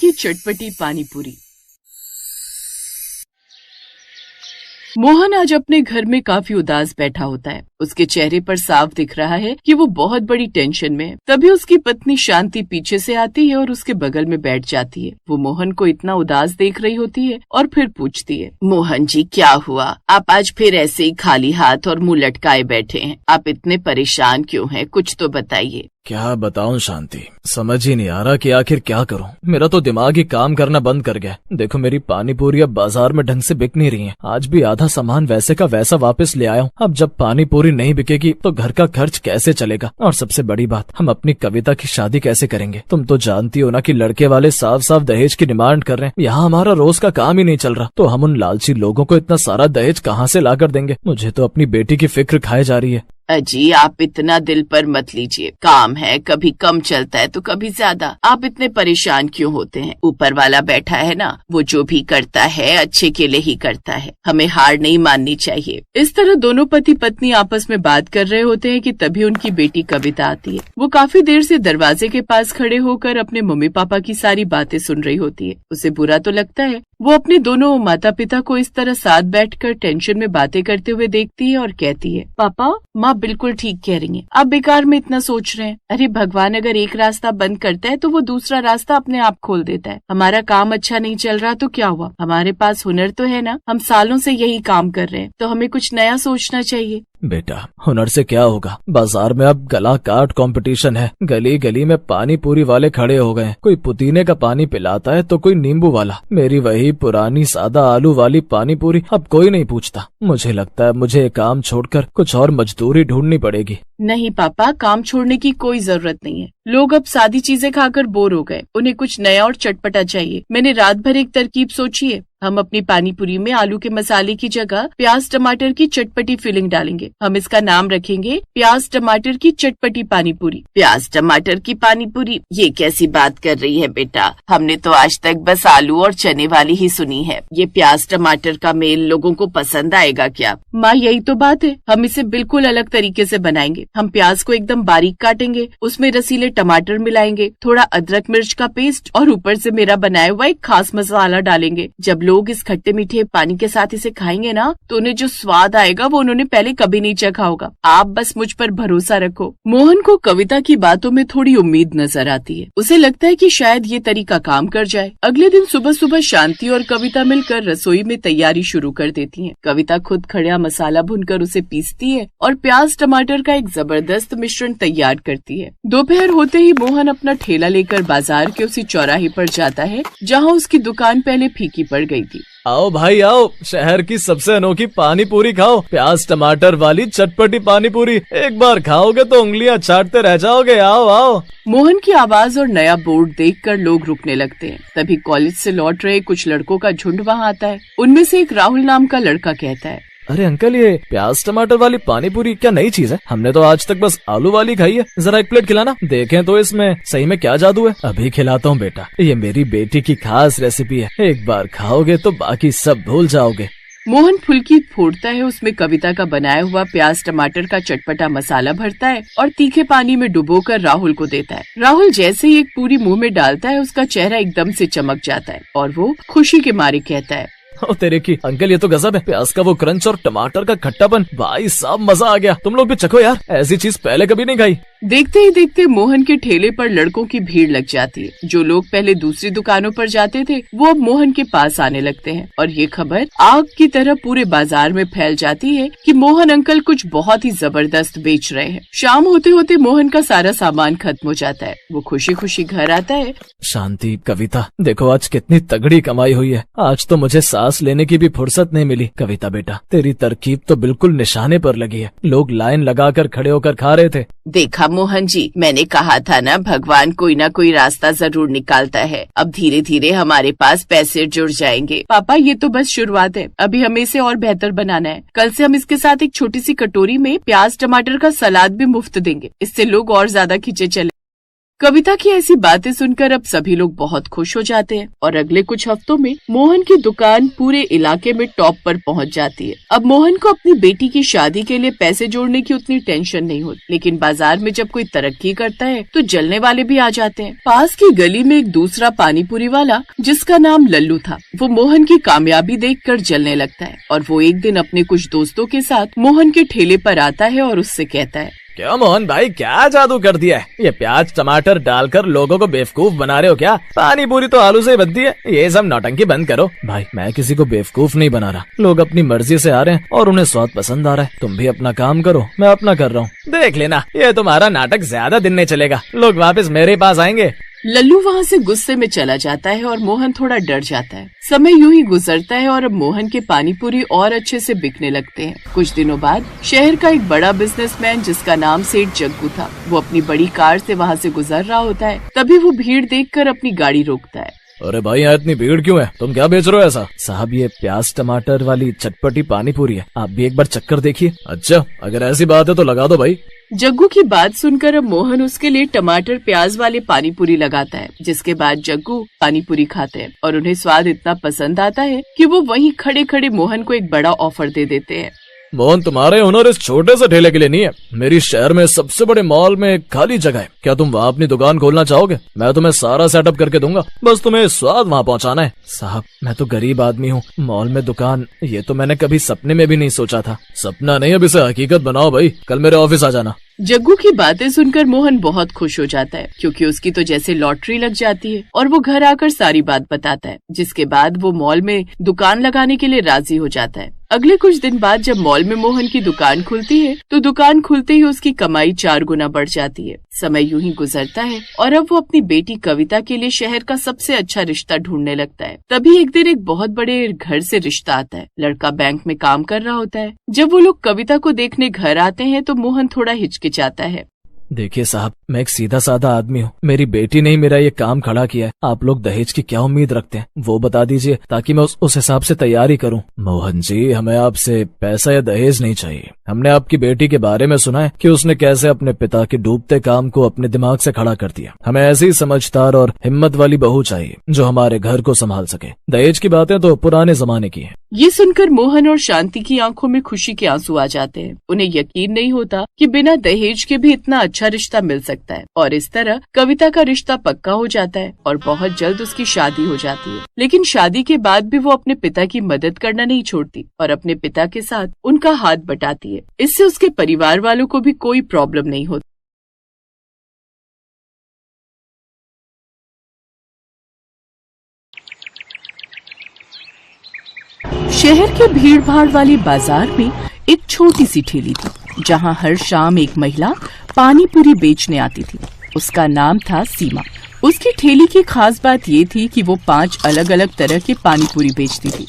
की चटपटी पानी पूरी। मोहन आज अपने घर में काफी उदास बैठा होता है। उसके चेहरे पर साफ दिख रहा है कि वो बहुत बड़ी टेंशन में है। तभी उसकी पत्नी शांति पीछे से आती है और उसके बगल में बैठ जाती है। वो मोहन को इतना उदास देख रही होती है और फिर पूछती है, मोहन जी क्या हुआ? आप आज फिर ऐसे ही खाली हाथ और मुंह लटकाए बैठे हैं। आप इतने परेशान क्यों हैं? कुछ तो बताइए। क्या बताऊं शांति, समझ ही नहीं आ रहा कि आखिर क्या करूं। मेरा तो दिमाग ही काम करना बंद कर गया। देखो मेरी पानी पूरी अब बाजार में ढंग से बिक नहीं रही है। आज भी आधा सामान वैसे का वैसा वापस ले आया हूँ। अब जब पानी पूरी नहीं बिकेगी तो घर का खर्च कैसे चलेगा? और सबसे बड़ी बात, हम अपनी कविता की शादी कैसे करेंगे? तुम तो जानती हो ना कि लड़के वाले साफ साफ दहेज की डिमांड कर रहे हैं। यहाँ हमारा रोज का काम ही नहीं चल रहा, तो हम उन लालची लोगों को इतना सारा दहेज कहाँ से ला कर देंगे? मुझे तो अपनी बेटी की फिक्र खाए जा रही है। अजी आप इतना दिल पर मत लीजिए। काम है, कभी कम चलता है तो कभी ज्यादा। आप इतने परेशान क्यों होते हैं? ऊपर वाला बैठा है ना, वो जो भी करता है अच्छे के लिए ही करता है। हमें हार नहीं माननी चाहिए। इस तरह दोनों पति पत्नी आपस में बात कर रहे होते हैं कि तभी उनकी बेटी कविता आती है। वो काफी देर से दरवाजे के पास खड़े होकर अपने मम्मी पापा की सारी बातें सुन रही होती है। उसे बुरा तो लगता है। वो अपने दोनों माता पिता को इस तरह साथ बैठकर टेंशन में बातें करते हुए देखती है और कहती है, पापा माँ बिल्कुल ठीक कह रही है। आप बेकार में इतना सोच रहे हैं। अरे भगवान अगर एक रास्ता बंद करता है तो वो दूसरा रास्ता अपने आप खोल देता है। हमारा काम अच्छा नहीं चल रहा तो क्या हुआ? हमारे पास हुनर तो है ना। हम सालों से यही काम कर रहे हैं, तो हमें कुछ नया सोचना चाहिए। बेटा हुनर से क्या होगा? बाजार में अब गला काट कंपटीशन है। गली गली में पानी पूरी वाले खड़े हो गए। कोई पुदीने का पानी पिलाता है तो कोई नींबू वाला। मेरी वही पुरानी सादा आलू वाली पानी पूरी अब कोई नहीं पूछता। मुझे लगता है मुझे काम छोड़कर कुछ और मजदूरी ढूंढनी पड़ेगी। नहीं पापा, काम छोड़ने की कोई जरूरत नहीं है। लोग अब सादी चीजें खाकर बोर हो गए। उन्हें कुछ नया और चटपटा चाहिए। मैंने रात भर एक तरकीब सोची है। हम अपनी पानी पूरी में आलू के मसाले की जगह प्याज टमाटर की चटपटी फिलिंग डालेंगे। हम इसका नाम रखेंगे प्याज टमाटर की चटपटी पानी पूरी। प्याज टमाटर की पानी पूरी, ये कैसी बात कर रही है बेटा? हमने तो आज तक बस आलू और चने वाली ही सुनी है। ये प्याज टमाटर का मेल लोगों को पसंद आएगा क्या? माँ यही तो बात है। हम इसे बिल्कुल अलग तरीके से बनाएंगे। हम प्याज को एकदम बारीक काटेंगे, उसमें रसीले टमाटर मिलाएंगे, थोड़ा अदरक मिर्च का पेस्ट और ऊपर से मेरा बनाया हुआ एक खास मसाला डालेंगे। जब लोग इस खट्टे मीठे पानी के साथ इसे खाएंगे ना, तो उन्हें जो स्वाद आएगा वो उन्होंने पहले कभी नहीं चखा होगा। आप बस मुझ पर भरोसा रखो। मोहन को कविता की बातों में थोड़ी उम्मीद नजर आती है। उसे लगता है कि शायद ये तरीका काम कर जाए। अगले दिन सुबह सुबह शांति और कविता मिलकर रसोई में तैयारी शुरू कर देती हैं। कविता खुद खड़ा मसाला भूनकर उसे पीसती है और प्याज टमाटर का एक जबरदस्त मिश्रण तैयार करती है। दोपहर होते ही मोहन अपना ठेला लेकर बाजार के उसी चौराहे पर जाता है जहाँ उसकी दुकान पहले फीकी पड़ गई थी। आओ भाई आओ, शहर की सबसे अनोखी पानी पूरी खाओ। प्याज टमाटर वाली चटपटी पानी पूरी। एक बार खाओगे तो उंगलियां चाटते रह जाओगे। आओ आओ। मोहन की आवाज और नया बोर्ड देखकर लोग रुकने लगते हैं। तभी कॉलेज से लौट रहे कुछ लड़कों का झुंड वहाँ आता है। उनमें से एक राहुल नाम का लड़का कहता है, अरे अंकल, ये प्याज टमाटर वाली पानी पूरी क्या नई चीज है? हमने तो आज तक बस आलू वाली खाई है। जरा एक प्लेट खिलाना, देखें तो इसमें सही में क्या जादू है। अभी खिलाता हूँ बेटा, ये मेरी बेटी की खास रेसिपी है। एक बार खाओगे तो बाकी सब भूल जाओगे। मोहन फुल्की फोड़ता है, उसमें कविता का बनाया हुआ प्याज टमाटर का चटपटा मसाला भरता है और तीखे पानी में डुबोकर राहुल को देता है। राहुल जैसे ही एक पूरी मुंह में डालता है, उसका चेहरा एकदम से चमक जाता है और वो खुशी के मारे कहता है, ओ तेरे की अंकल, ये तो गजब है। प्याज का वो क्रंच और टमाटर का खट्टापन, भाई साहब मजा आ गया। तुम लोग भी चखो यार, ऐसी चीज पहले कभी नहीं खाई। देखते ही देखते मोहन के ठेले पर लड़कों की भीड़ लग जाती है। जो लोग पहले दूसरी दुकानों पर जाते थे वो अब मोहन के पास आने लगते हैं और ये खबर आग की तरह पूरे बाजार में फैल जाती है कि मोहन अंकल कुछ बहुत ही जबरदस्त बेच रहे हैं। शाम होते होते मोहन का सारा सामान खत्म हो जाता है। वो खुशी खुशी घर आता है। शांति, कविता, देखो आज कितनी तगड़ी कमाई हुई है। आज तो मुझे सांस लेने की भी फुर्सत नहीं मिली। कविता बेटा, तेरी तरकीब तो बिल्कुल निशाने पर लगी है। लोग लाइन लगाकर खड़े होकर खा रहे थे। देखा मोहन जी, मैंने कहा था ना, भगवान कोई ना कोई रास्ता जरूर निकालता है। अब धीरे धीरे हमारे पास पैसे जुड़ जाएंगे। पापा ये तो बस शुरुआत है, अभी हमें इसे और बेहतर बनाना है। कल से हम इसके साथ एक छोटी सी कटोरी में प्याज टमाटर का सलाद भी मुफ्त देंगे। इससे लोग और ज्यादा खींचे चले। कविता की ऐसी बातें सुनकर अब सभी लोग बहुत खुश हो जाते हैं और अगले कुछ हफ्तों में मोहन की दुकान पूरे इलाके में टॉप पर पहुंच जाती है। अब मोहन को अपनी बेटी की शादी के लिए पैसे जोड़ने की उतनी टेंशन नहीं होती, लेकिन बाजार में जब कोई तरक्की करता है तो जलने वाले भी आ जाते हैं। पास की गली में एक दूसरा पानीपुरी वाला जिसका नाम लल्लू था, वो मोहन की कामयाबी देखकर जलने लगता है और वो एक दिन अपने कुछ दोस्तों के साथ मोहन के ठेले पर आता है और उससे कहता है, क्या मोहन भाई, क्या जादू कर दिया है? ये प्याज टमाटर डालकर लोगों को बेवकूफ बना रहे हो क्या? पानी पूरी तो आलू से ही बनती है। ये सब नौटंकी बंद करो। भाई मैं किसी को बेवकूफ नहीं बना रहा, लोग अपनी मर्जी से आ रहे हैं और उन्हें स्वाद पसंद आ रहा है। तुम भी अपना काम करो, मैं अपना कर रहा हूँ। देख लेना, ये तुम्हारा नाटक ज्यादा दिन नहीं चलेगा, लोग वापस मेरे पास आएंगे। लल्लू वहाँ से गुस्से में चला जाता है और मोहन थोड़ा डर जाता है। समय यूं ही गुजरता है और अब मोहन के पानीपुरी और अच्छे से बिकने लगते हैं। कुछ दिनों बाद शहर का एक बड़ा बिजनेसमैन जिसका नाम सेठ जग्गू था, वो अपनी बड़ी कार से वहाँ से गुजर रहा होता है। तभी वो भीड़ देखकर अपनी गाड़ी रोकता है। अरे भाई, यहाँ इतनी भीड़ क्यों है? तुम क्या बेच रहे हो ऐसा? साहब, ये प्याज टमाटर वाली चटपटी पानी पूरी है, आप भी एक बार चक्कर देखिए। अच्छा, अगर ऐसी बात है तो लगा दो भाई। जग्गू की बात सुनकर अब मोहन उसके लिए टमाटर प्याज वाले पानीपुरी लगाता है, जिसके बाद जग्गू पानीपुरी खाते हैं और उन्हें स्वाद इतना पसंद आता है कि वो वहीं खड़े खड़े मोहन को एक बड़ा ऑफर दे देते हैं। मोहन, तुम्हारे हुनर इस छोटे से ठेले के लिए नहीं है। मेरी शहर में सबसे बड़े मॉल में खाली जगह है, क्या तुम वहाँ अपनी दुकान खोलना चाहोगे? मैं तुम्हें सारा सेटअप करके दूंगा, बस तुम्हें स्वाद वहाँ पहुँचाना है। साहब, मैं तो गरीब आदमी हूँ, मॉल में दुकान ये तो मैंने कभी सपने में भी नहीं सोचा था। सपना नहीं, अब इसे हकीकत बनाओ भाई, कल मेरे ऑफिस आ जाना। जग्गू की बातें सुनकर मोहन बहुत खुश हो जाता है, क्योंकि उसकी तो जैसे लॉटरी लग जाती है और वो घर आकर सारी बात बताता है, जिसके बाद वो मॉल में दुकान लगाने के लिए राजी हो जाता है। अगले कुछ दिन बाद जब मॉल में मोहन की दुकान खुलती है तो दुकान खुलते ही उसकी कमाई 4 गुना बढ़ जाती है। समय यूं ही गुजरता है और अब वो अपनी बेटी कविता के लिए शहर का सबसे अच्छा रिश्ता ढूंढने लगता है। तभी एक दिन एक बहुत बड़े घर से रिश्ता आता है। लड़का बैंक में काम कर रहा होता है। जब वो लोग कविता को देखने घर आते हैं तो मोहन थोड़ा हिचकिचाता है। देखिए साहब, मैं एक सीधा साधा आदमी हूँ, मेरी बेटी ने ही मेरा ये काम खड़ा किया है। आप लोग दहेज की क्या उम्मीद रखते हैं वो बता दीजिए, ताकि मैं उस हिसाब से तैयारी करूँ। मोहन जी, हमें आपसे पैसा या दहेज नहीं चाहिए। हमने आपकी बेटी के बारे में सुना है कि उसने कैसे अपने पिता के डूबते काम को अपने दिमाग से खड़ा कर दिया। हमें ऐसी समझदार और हिम्मत वाली बहू चाहिए जो हमारे घर को संभाल सके। दहेज की बातें तो पुराने जमाने की है। ये सुनकर मोहन और शांति की आंखों में खुशी के आंसू आ जाते हैं। उन्हें यकीन नहीं होता कि बिना दहेज के भी इतना अच्छा रिश्ता मिल सकता है और इस तरह कविता का रिश्ता पक्का हो जाता है और बहुत जल्द उसकी शादी हो जाती है। लेकिन शादी के बाद भी वो अपने पिता की मदद करना नहीं छोड़ती और अपने पिता के साथ उनका हाथ बटाती है। इससे उसके परिवार वालों को भी कोई प्रॉब्लम नहीं होती। शहर के भीड़ भाड़ वाली बाजार में एक छोटी सी ठेली थी, जहां हर शाम एक महिला पानी पूरी बेचने आती थी। उसका नाम था सीमा। उसकी ठेली की खास बात ये थी कि वो 5 अलग अलग तरह के पानी पूरी बेचती थी।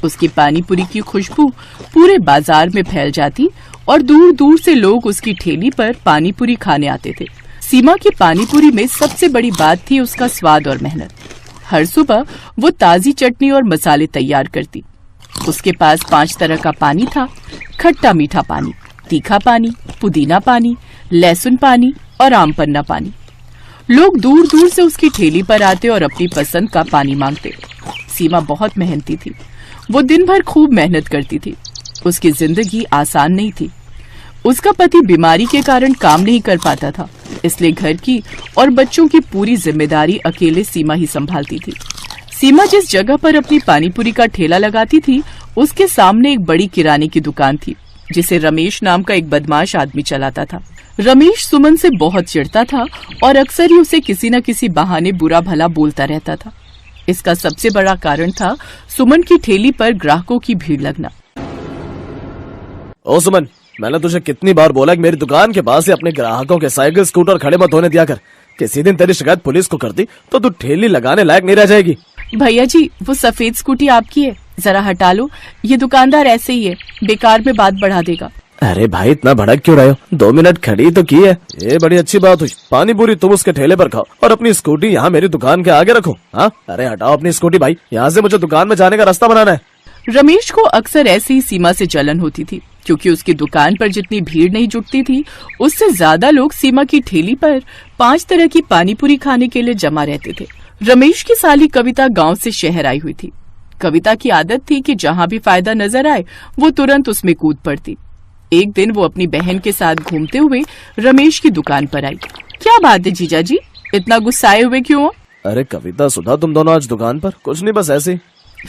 उसकी पानी पूरी की खुशबू पूरे बाजार में फैल जाती और दूर दूर से लोग उसकी ठेली पर पानी पूरी खाने आते थे। सीमा की पानी पूरी में सबसे बड़ी बात थी उसका स्वाद और मेहनत। हर सुबह वो ताजी चटनी और मसाले तैयार करती। उसके पास 5 तरह का पानी था, खट्टा मीठा पानी, तीखा पानी, पुदीना पानी, लहसुन पानी और आम पन्ना पानी। लोग दूर दूर से उसकी ठेली पर आते और अपनी पसंद का पानी मांगते। सीमा बहुत मेहनती थी। वो दिन भर खूब मेहनत करती थी। उसकी जिंदगी आसान नहीं थी। उसका पति बीमारी के कारण काम नहीं कर पाता था, इसलिए घर की और बच्चों की पूरी जिम्मेदारी अकेले सीमा ही संभालती थी। सीमा जिस जगह पर अपनी पानीपुरी का ठेला लगाती थी, उसके सामने एक बड़ी किराने की दुकान थी, जिसे रमेश नाम का एक बदमाश आदमी चलाता था। रमेश सुमन से बहुत चिढ़ता था और अक्सर ही उसे किसी न किसी बहाने बुरा भला बोलता रहता था। इसका सबसे बड़ा कारण था सुमन की ठेली पर ग्राहकों की भीड़ लगना। ओ सुमन, मैंने तुझे कितनी बार बोला कि मेरी दुकान के पास से अपने ग्राहकों के साइकिल स्कूटर खड़े मत होने दिया कर। किसी दिन तेरी शिकायत पुलिस को कर दी तो तू ठेली लगाने लायक नहीं रह जाएगी। भैया जी, वो सफेद स्कूटी आपकी है, जरा हटा लो। ये दुकानदार ऐसे ही है, बेकार में बात बढ़ा देगा। अरे भाई, इतना भड़क क्यों रहे हो? 2 मिनट खड़ी तो की है। ये बड़ी अच्छी बात हुई। पानी पूरी तुम उसके ठेले पर खाओ और अपनी स्कूटी यहाँ मेरी दुकान के आगे रखो। हाँ, अरे हटाओ अपनी स्कूटी भाई, यहाँ से मुझे दुकान में जाने का रास्ता बनाना है। रमेश को अक्सर ऐसे ही सीमा से जलन होती थी। क्योंकि उसकी दुकान पर जितनी भीड़ नहीं जुटती थी, उससे ज्यादा लोग सीमा की ठेली पर 5 तरह की पानीपुरी खाने के लिए जमा रहते थे। रमेश की साली कविता गांव से शहर आई हुई थी। कविता की आदत थी कि जहां भी फायदा नजर आए वो तुरंत उसमें कूद पड़ती। एक दिन वो अपनी बहन के साथ घूमते हुए रमेश की दुकान पर आई। क्या बात है जीजा जी, इतना गुस्साए हुए क्यों हो? अरे कविता, सुधा, तुम दोनों आज दुकान पर? कुछ नहीं, बस ऐसे ही।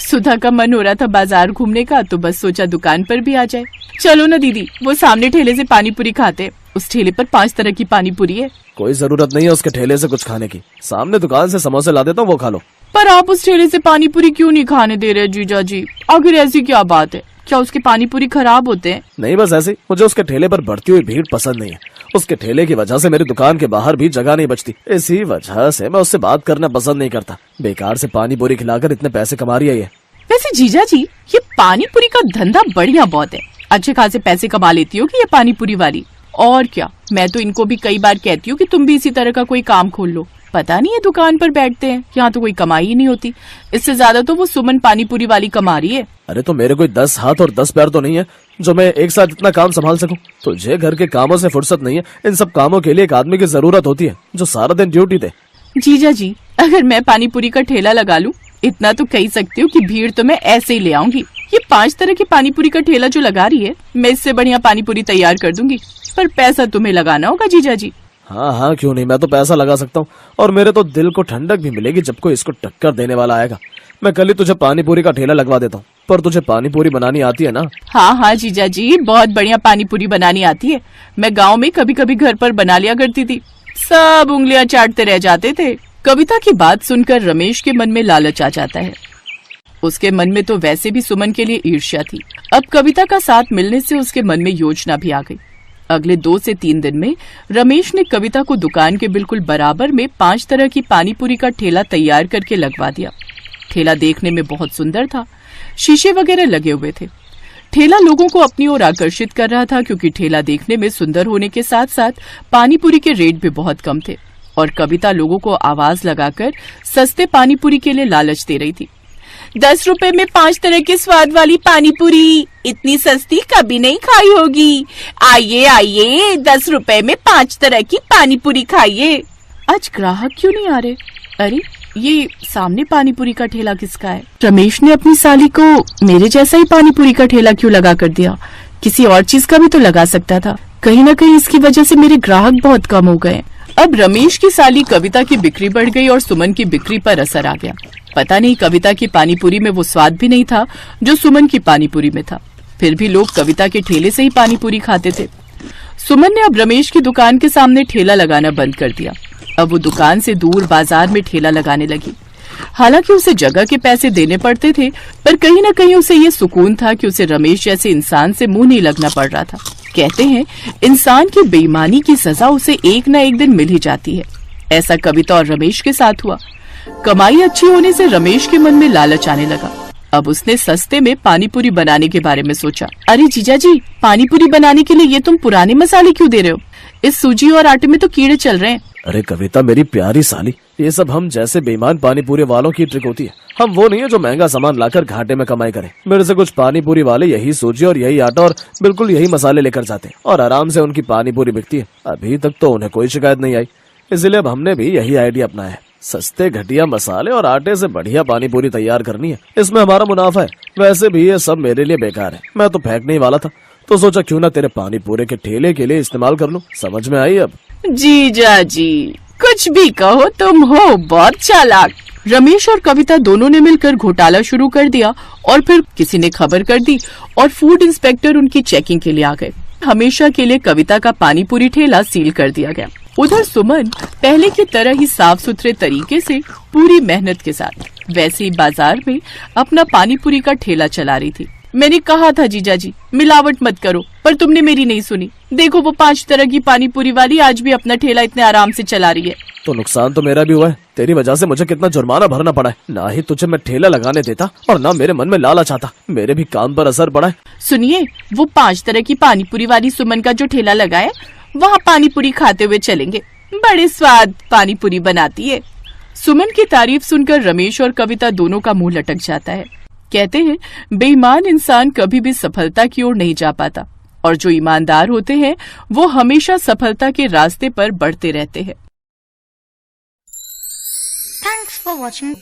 सुधा का मन हो रहा था बाजार घूमने का, तो बस सोचा दुकान पर भी आ जाए। चलो ना दीदी, वो सामने ठेले से पानीपुरी खाते। उस ठेले पर 5 तरह की पानीपुरी है। कोई जरूरत नहीं है उसके ठेले से कुछ खाने की। सामने दुकान से समोसे ला देता हूँ, वो खा लो। पर आप उस ठेले से पानीपुरी क्यों नहीं खाने दे रहे जीजा जी? आखिर ऐसी क्या बात है? क्या उसके पानीपुरी खराब होते हैं? नहीं, बस ऐसे। मुझे उसके ठेले पर बढ़ती हुई भीड़ पसंद नहीं है। उसके ठेले की वजह से मेरी दुकान के बाहर भी जगह नहीं बचती। इसी वजह से मैं उससे बात करना पसंद नहीं करता। बेकार से पानीपुरी खिलाकर इतने पैसे कमा रही है ये। वैसे जीजा जी, ये पानीपुरी का धंधा बढ़िया बहुत है। अच्छे खासे पैसे कमा लेती हो कि ये पानीपुरी वाली। और क्या, मैं तो इनको भी कई बार कहती हूँ कि तुम भी इसी तरह का कोई काम खोल लो। पता नहीं, ये दुकान पर बैठते हैं, यहाँ तो कोई कमाई ही नहीं होती। इससे ज्यादा तो वो सुमन पानीपुरी वाली कमा रही है। अरे तो मेरे कोई 10 हाथ और 10 पैर तो नहीं है जो मैं एक साथ इतना काम संभाल सकूं। तुझे घर के कामों से फुर्सत नहीं है। इन सब कामों के लिए एक आदमी की जरूरत होती है जो सारा दिन ड्यूटी दे। जीजा जी, अगर मैं पानीपुरी का ठेला लगा लूं, इतना तो कह सकती हूँ कि भीड़ तो मैं ऐसे ही ले आऊंगी। ये 5 तरह की पानीपुरी का ठेला जो लगा रही है, मैं इससे बढ़िया पानीपुरी तैयार कर दूंगी। पर पैसा तुम्हें लगाना होगा जीजा जी। हाँ हाँ, क्यों नहीं, मैं तो पैसा लगा सकता हूँ। और मेरे तो दिल को ठंडक भी मिलेगी जब कोई इसको टक्कर देने वाला आएगा। मैं कल ही तुझे पानीपुरी का ठेला लगवा देता हूँ। पर तुझे पानीपुरी बनानी आती है ना? हाँ हाँ जीजा जी, बहुत बढ़िया पानीपुरी बनानी आती है। मैं गांव में कभी कभी घर पर बना लिया करती थी। सब उंगलियां चाटते रह जाते थे। कविता की बात सुनकर रमेश के मन में लालच आ जाता है। उसके मन में तो वैसे भी सुमन के लिए ईर्ष्या थी। अब कविता का साथ मिलने से उसके मन में योजना भी आ गई। अगले 2 से 3 दिन में रमेश ने कविता को दुकान के बिल्कुल बराबर में 5 तरह की पानीपुरी का ठेला तैयार करके लगवा दिया। ठेला देखने में बहुत सुंदर था। शीशे वगैरह लगे हुए थे। ठेला लोगों को अपनी ओर आकर्षित कर रहा था, क्योंकि ठेला देखने में सुंदर होने के साथ साथ पानीपुरी के रेट भी बहुत कम थे। और कविता लोगों को आवाज लगाकर सस्ते पानीपुरी के लिए लालच दे रही थी। 10 रुपए में 5 तरह के स्वाद वाली पानीपुरी, इतनी सस्ती कभी नहीं खाई होगी। आइए आइए, 10 रुपए में 5 तरह की पानीपुरी खाइए। आज ग्राहक क्यों नहीं आ रहे? अरे, ये सामने पानीपुरी का ठेला किसका है? रमेश ने अपनी साली को मेरे जैसा ही पानीपुरी का ठेला क्यों लगा कर दिया? किसी और चीज का भी तो लगा सकता था। कहीं न कहीं इसकी वजह से मेरे ग्राहक बहुत कम हो गए। अब रमेश की साली कविता की बिक्री बढ़ गई और सुमन की बिक्री पर असर आ गया। पता नहीं कविता की पानीपुरी में वो स्वाद भी नहीं था जो सुमन की पानीपुरी में था। फिर भी लोग कविता के ठेले से ही पानीपुरी खाते थे। सुमन ने अब रमेश की दुकान के सामने ठेला लगाना बंद कर दिया। अब वो दुकान से दूर बाजार में ठेला लगाने लगी। हालांकि उसे जगह के पैसे देने पड़ते थे, पर कहीं न कहीं उसे ये सुकून था कि उसे रमेश जैसे इंसान से मुंह नहीं लगना पड़ रहा था। कहते हैं, इंसान की बेईमानी की सजा उसे एक न एक दिन मिल ही जाती है। ऐसा कविता और रमेश के साथ हुआ। कमाई अच्छी होने से रमेश के मन में लालच आने लगा। अब उसने सस्ते में पानीपुरी बनाने के बारे में सोचा। अरे जीजा जी, पानीपुरी बनाने के लिए ये तुम पुराने मसाले क्यों दे रहे हो? इस सूजी और आटे में तो कीड़े चल रहे हैं। अरे कविता, मेरी प्यारी साली, ये सब हम जैसे बेईमान पानीपुरी वालों की ट्रिक होती है। हम वो नहीं है जो महंगा सामान लाकर घाटे में कमाई करें। मेरे से कुछ पानीपुरी वाले यही सूजी और यही आटा और बिल्कुल यही मसाले लेकर जाते हैं और आराम से उनकी पानीपुरी बिकती है। अभी तक तो उन्हें कोई शिकायत नहीं आई। इसलिए अब हमने भी यही आइडिया अपनाया है। सस्ते घटिया मसाले और आटे से बढ़िया पानीपुरी तैयार करनी है। इसमें हमारा मुनाफा है। वैसे भी ये सब मेरे लिए बेकार है। मैं तो फेंकने ही वाला था, तो सोचा क्यों ना तेरे पानीपुरी के ठेले के लिए इस्तेमाल कर लूं। समझ में आई अब? जीजा जी, कुछ भी कहो, तुम हो बहुत चालाक। रमेश और कविता दोनों ने मिलकर घोटाला शुरू कर दिया और फिर किसी ने खबर कर दी और फूड इंस्पेक्टर उनकी चेकिंग के लिए आ गए। हमेशा के लिए कविता का पानीपुरी ठेला सील कर दिया गया। उधर सुमन पहले की तरह ही साफ सुथरे तरीके से पूरी मेहनत के साथ वैसे ही बाजार में अपना पानीपुरी का ठेला चला रही थी। मैंने कहा था जीजा जी, मिलावट मत करो, पर तुमने मेरी नहीं सुनी। देखो, वो 5 तरह की पानीपुरी वाली आज भी अपना ठेला इतने आराम से चला रही है। तो नुकसान तो मेरा भी हुआ है। तेरी वजह से मुझे कितना जुर्माना भरना पड़ा है। ना ही तुझे मैं ठेला लगाने देता और ना मेरे मन में लालच आता। मेरे भी काम पर असर पड़ा है। सुनिए, वो 5 तरह की पानीपुरी वाली सुमन का जो ठेला लगा है, वहाँ पानीपुरी खाते हुए चलेंगे। बड़े स्वाद पानीपुरी बनाती है। सुमन की तारीफ सुनकर रमेश और कविता दोनों का मुंह लटक जाता है। कहते हैं, बेईमान इंसान कभी भी सफलता की ओर नहीं जा पाता। और जो ईमानदार होते हैं वो हमेशा सफलता के रास्ते पर बढ़ते रहते हैं। Thanks for watching.